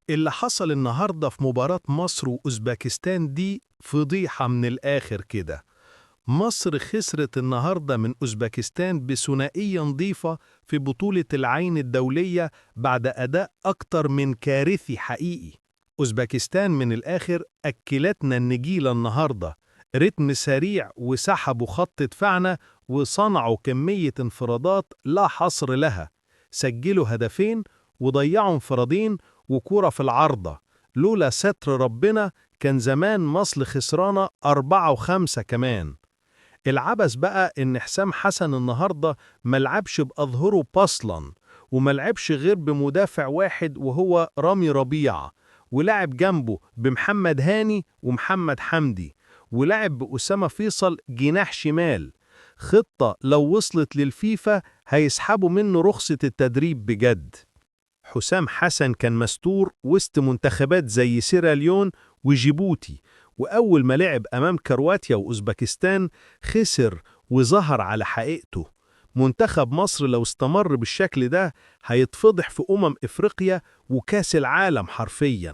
اللي حصل النهاردة في مباراة مصر وأوزبكستان دي فضيحة من الآخر كده. مصر خسرت النهاردة من أوزبكستان بثنائية نظيفة في بطولة العين الدولية بعد أداء أكتر من كارثي حقيقي. أوزبكستان من الآخر أكلتنا النجيلة النهاردة، رتم سريع وسحبوا خط دفاعنا وصنعوا كمية انفرادات لا حصر لها، سجلوا هدفين وضيعوا انفرادين وكرة في العارضة. لولا ستر ربنا كان زمان مصر خسرانة 4 و5 كمان. العبث بقى إن حسام حسن النهاردة ملعبش بأظهره بصلاً، وملعبش غير بمدافع واحد وهو رامي ربيعة، ولعب جنبه بمحمد هاني ومحمد حمدي، ولعب بأسامة فيصل جناح شمال. خطة لو وصلت للفيفا هيسحبوا منه رخصة التدريب بجد. حسام حسن كان مستور وسط منتخبات زي سيراليون وجيبوتي، وأول ما لعب أمام كرواتيا وأوزبكستان خسر وظهر على حقيقته. منتخب مصر لو استمر بالشكل ده هيتفضح في إفريقيا وكاس العالم حرفياً.